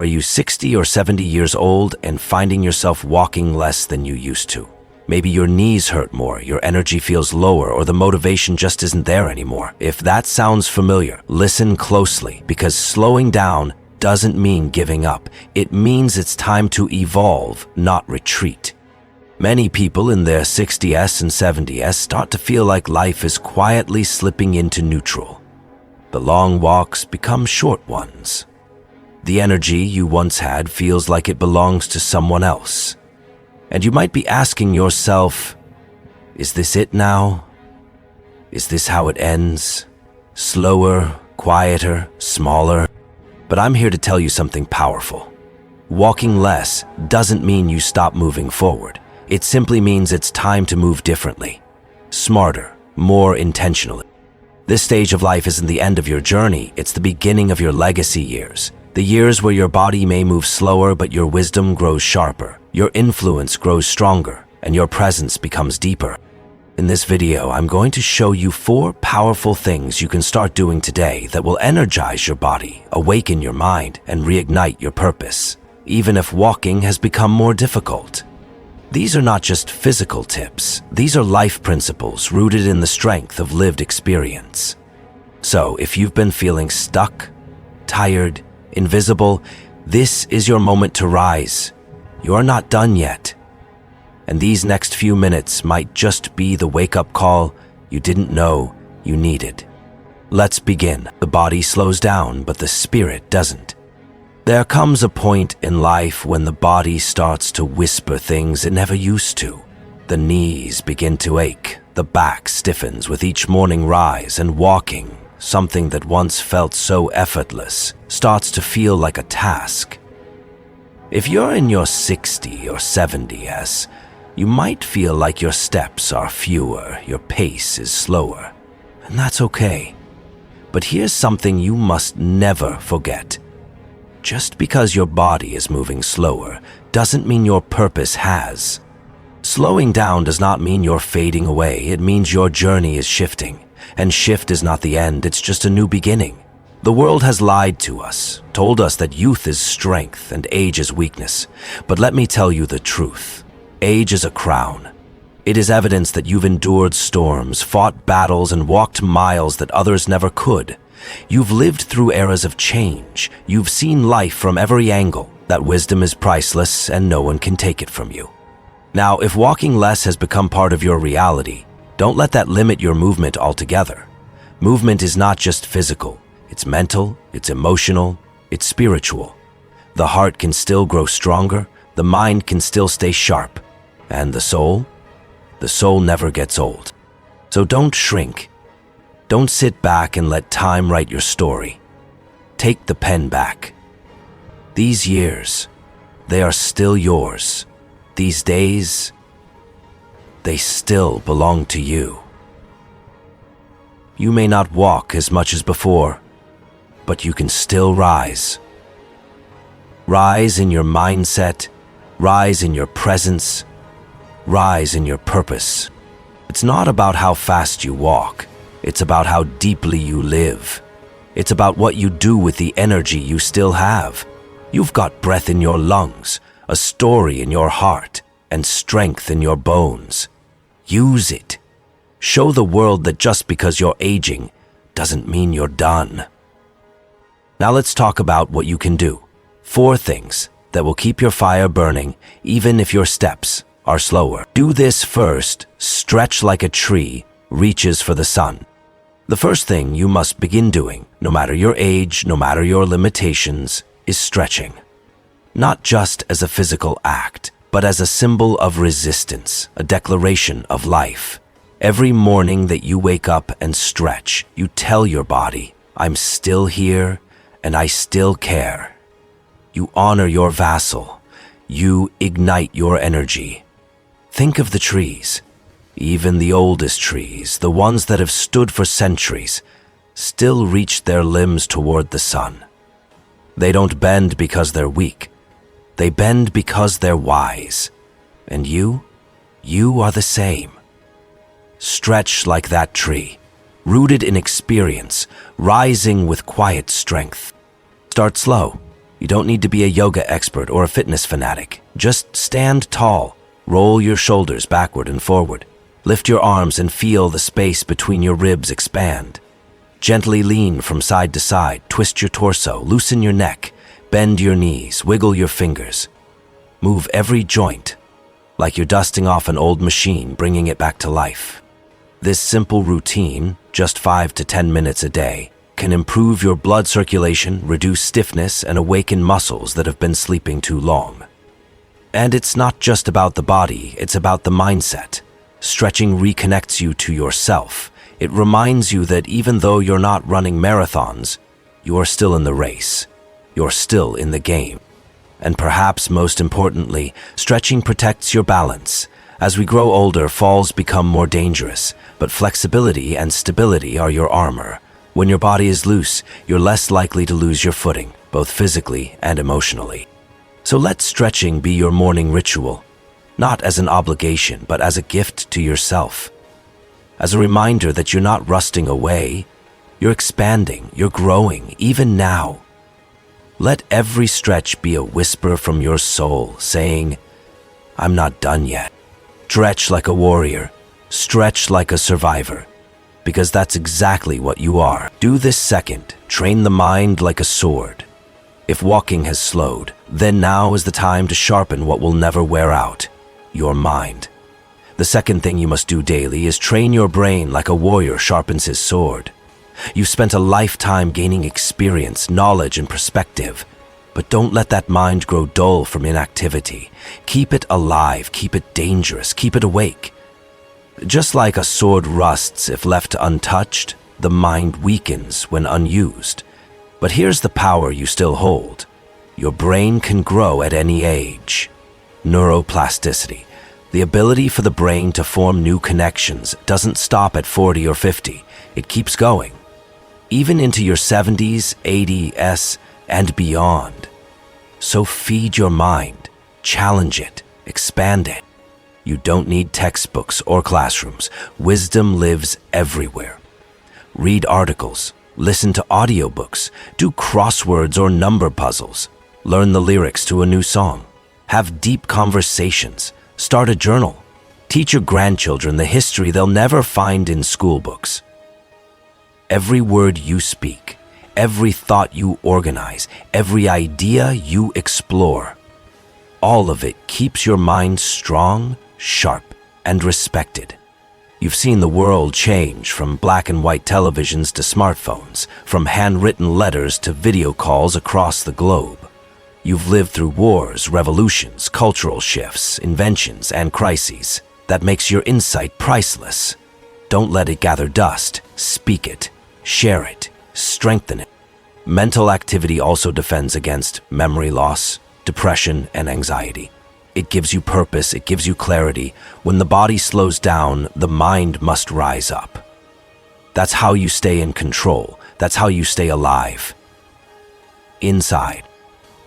Are you 60 or 70 years old and finding yourself walking less than you used to? Maybe your knees hurt more, your energy feels lower, or the motivation just isn't there anymore. If that sounds familiar, listen closely, because slowing down doesn't mean giving up. It means it's time to evolve, not retreat. Many people in their 60s and 70s start to feel like life is quietly slipping into neutral. The long walks become short ones. The energy you once had feels like it belongs to someone else. And you might be asking yourself, is this it now? Is this how it ends? Slower, quieter, smaller? But I'm here to tell you something powerful. Walking less doesn't mean you stop moving forward. It simply means it's time to move differently, smarter, more intentionally. This stage of life isn't the end of your journey, it's the beginning of your legacy years. The years where your body may move slower, but your wisdom grows sharper, your influence grows stronger, and your presence becomes deeper. In this video, I'm going to show you 4 powerful things you can start doing today that will energize your body, awaken your mind, and reignite your purpose, even if walking has become more difficult. These are not just physical tips, these are life principles rooted in the strength of lived experience. So, if you've been feeling stuck, tired, invisible, this is your moment to rise. You're not done yet. And these next few minutes might just be the wake-up call you didn't know you needed. Let's begin. The body slows down, but the spirit doesn't. There comes a point in life when the body starts to whisper things it never used to. The knees begin to ache, the back stiffens with each morning rise, and walking, something that once felt so effortless, starts to feel like a task. If you're in your 60 or 70s, you might feel like your steps are fewer, your pace is slower, and that's okay. But here's something you must never forget. Just because your body is moving slower doesn't mean your purpose has. Slowing down does not mean you're fading away, it means your journey is shifting. And shift is not the end, it's just a new beginning. The world has lied to us, told us that youth is strength and age is weakness. But let me tell you the truth. Age is a crown. It is evidence that you've endured storms, fought battles, and walked miles that others never could. You've lived through eras of change. You've seen life from every angle. That wisdom is priceless and no one can take it from you. Now, if walking less has become part of your reality, don't let that limit your movement altogether. Movement is not just physical. It's mental, it's emotional, it's spiritual. The heart can still grow stronger, the mind can still stay sharp, and the soul never gets old. So don't shrink. Don't sit back and let time write your story. Take the pen back. These years, they are still yours. These days, they still belong to you. You may not walk as much as before, but you can still rise. Rise in your mindset, rise in your presence, rise in your purpose. It's not about how fast you walk, it's about how deeply you live. It's about what you do with the energy you still have. You've got breath in your lungs, a story in your heart, and strength in your bones. Use it. Show the world that just because you're aging doesn't mean you're done. Now let's talk about what you can do. 4 things that will keep your fire burning even if your steps are slower. Do this first. Stretch like a tree reaches for the sun. The first thing you must begin doing, no matter your age, no matter your limitations, is stretching. Not just as a physical act, but as a symbol of resistance, a declaration of life. Every morning that you wake up and stretch, you tell your body, I'm still here and I still care. You honor your vassal. You ignite your energy. Think of the trees. Even the oldest trees, the ones that have stood for centuries, still reach their limbs toward the sun. They don't bend because they're weak. They bend because they're wise. And you are the same. Stretch like that tree, rooted in experience, rising with quiet strength. Start slow. You don't need to be a yoga expert or a fitness fanatic. Just stand tall, roll your shoulders backward and forward, lift your arms and feel the space between your ribs expand. Gently lean from side to side, twist your torso, loosen your neck, bend your knees, wiggle your fingers. Move every joint, like you're dusting off an old machine, bringing it back to life. This simple routine, just 5 to 10 minutes a day, can improve your blood circulation, reduce stiffness, and awaken muscles that have been sleeping too long. And it's not just about the body, it's about the mindset. Stretching reconnects you to yourself. It reminds you that even though you're not running marathons, you are still in the race. You're still in the game. And perhaps most importantly, stretching protects your balance. As we grow older, falls become more dangerous, but flexibility and stability are your armor. When your body is loose, you're less likely to lose your footing, both physically and emotionally. So let stretching be your morning ritual, not as an obligation, but as a gift to yourself. As a reminder that you're not rusting away, you're expanding, you're growing, even now. Let every stretch be a whisper from your soul saying, I'm not done yet. Stretch like a warrior, stretch like a survivor, because that's exactly what you are. Do this second, train the mind like a sword. If walking has slowed, then now is the time to sharpen what will never wear out, your mind. The second thing you must do daily is train your brain like a warrior sharpens his sword. You've spent a lifetime gaining experience, knowledge, and perspective, but don't let that mind grow dull from inactivity. Keep it alive, keep it dangerous, keep it awake. Just like a sword rusts if left untouched, the mind weakens when unused. But here's the power you still hold. Your brain can grow at any age. Neuroplasticity. The ability for the brain to form new connections doesn't stop at 40 or 50. It keeps going. Even into your 70s, 80s, and beyond. So feed your mind, challenge it, expand it. You don't need textbooks or classrooms. Wisdom lives everywhere. Read articles, listen to audiobooks, do crosswords or number puzzles, learn the lyrics to a new song, have deep conversations, start a journal, teach your grandchildren the history they'll never find in school books. Every word you speak, every thought you organize, every idea you explore, all of it keeps your mind strong, sharp, and respected. You've seen the world change from black and white televisions to smartphones, from handwritten letters to video calls across the globe. You've lived through wars, revolutions, cultural shifts, inventions, and crises. That makes your insight priceless. Don't let it gather dust. Speak it, share it, strengthen it. Mental activity also defends against memory loss, depression, and anxiety. It gives you purpose, it gives you clarity. When the body slows down, the mind must rise up. That's how you stay in control. That's how you stay alive. Inside.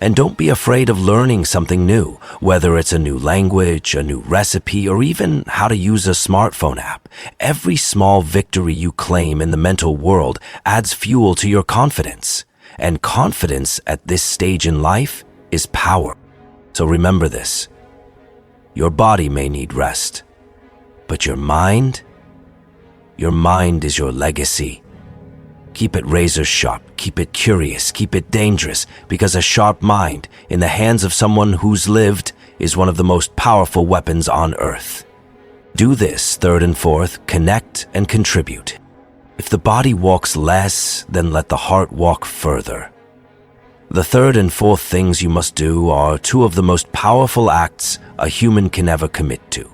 And don't be afraid of learning something new, whether it's a new language, a new recipe, or even how to use a smartphone app. Every small victory you claim in the mental world adds fuel to your confidence. And confidence at this stage in life is power. So remember this. Your body may need rest, but your mind is your legacy. Keep it razor sharp, keep it curious, keep it dangerous, because a sharp mind in the hands of someone who's lived is one of the most powerful weapons on earth. Do this, third and fourth, connect and contribute. If the body walks less, then let the heart walk further. The third and fourth things you must do are two of the most powerful acts a human can ever commit to.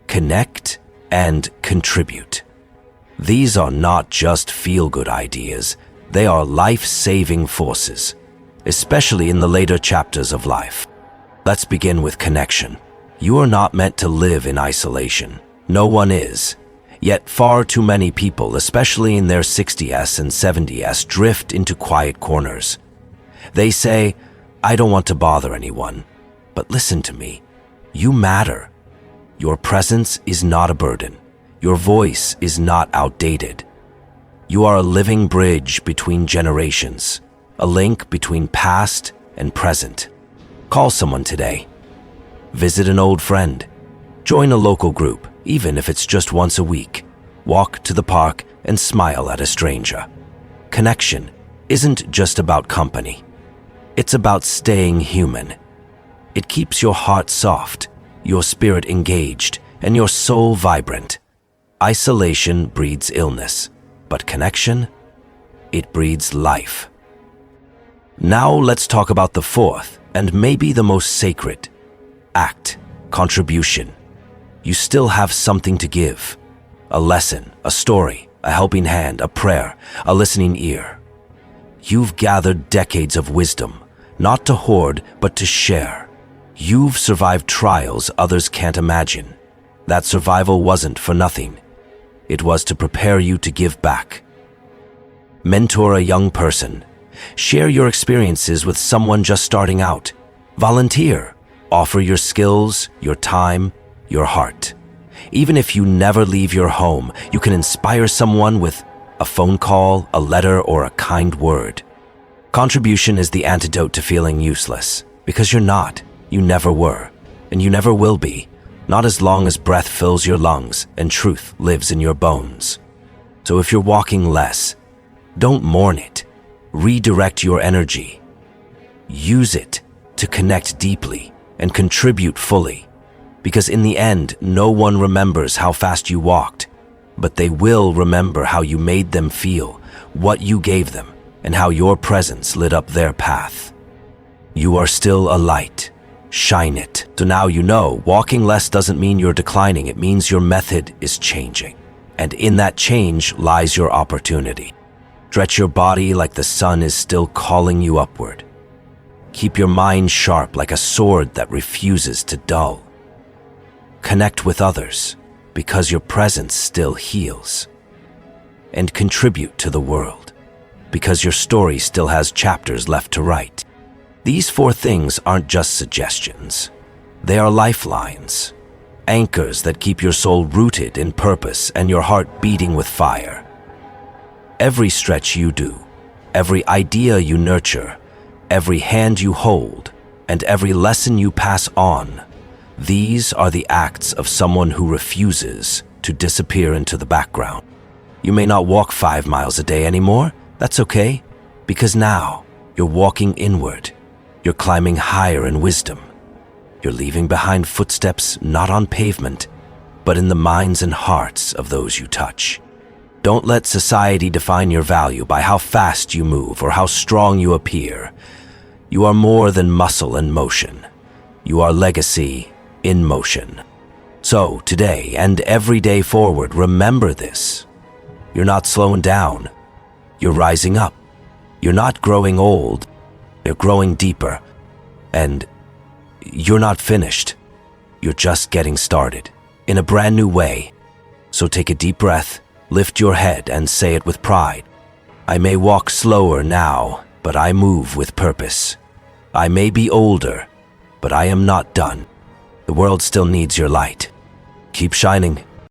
Connect and contribute. These are not just feel-good ideas, they are life-saving forces, especially in the later chapters of life. Let's begin with connection. You are not meant to live in isolation. No one is. Yet far too many people, especially in their 60s and 70s, drift into quiet corners. They say, I don't want to bother anyone. But listen to me. You matter. Your presence is not a burden. Your voice is not outdated. You are a living bridge between generations, a link between past and present. Call someone today. Visit an old friend. Join a local group, even if it's just once a week. Walk to the park and smile at a stranger. Connection isn't just about company. It's about staying human. It keeps your heart soft, your spirit engaged, and your soul vibrant. Isolation breeds illness, but connection, it breeds life. Now let's talk about the fourth, and maybe the most sacred, act, contribution. You still have something to give. A lesson, a story, a helping hand, a prayer, a listening ear. You've gathered decades of wisdom, not to hoard, but to share. You've survived trials others can't imagine. That survival wasn't for nothing. It was to prepare you to give back. Mentor a young person. Share your experiences with someone just starting out. Volunteer. Offer your skills, your time, your heart. Even if you never leave your home, you can inspire someone with a phone call, a letter, or a kind word. Contribution is the antidote to feeling useless, because you're not, you never were, and you never will be, not as long as breath fills your lungs and truth lives in your bones. So if you're walking less, don't mourn it. Redirect your energy. Use it to connect deeply and contribute fully. Because in the end, no one remembers how fast you walked, but they will remember how you made them feel, what you gave them, and how your presence lit up their path. You are still a light. Shine it. So now you know, walking less doesn't mean you're declining. It means your method is changing. And in that change lies your opportunity. Stretch your body like the sun is still calling you upward. Keep your mind sharp like a sword that refuses to dull. Connect with others, because your presence still heals. And contribute to the world, because your story still has chapters left to write. These four things aren't just suggestions. They are lifelines, anchors that keep your soul rooted in purpose and your heart beating with fire. Every stretch you do, every idea you nurture, every hand you hold, and every lesson you pass on, these are the acts of someone who refuses to disappear into the background. You may not walk 5 miles a day anymore. That's okay, because now you're walking inward. You're climbing higher in wisdom. You're leaving behind footsteps not on pavement, but in the minds and hearts of those you touch. Don't let society define your value by how fast you move or how strong you appear. You are more than muscle and motion. You are legacy in motion. So today and every day forward, remember this. You're not slowing down. You're rising up. You're not growing old. You're growing deeper. And you're not finished. You're just getting started in a brand new way. So take a deep breath, lift your head, and say it with pride. I may walk slower now, but I move with purpose. I may be older, but I am not done. The world still needs your light. Keep shining.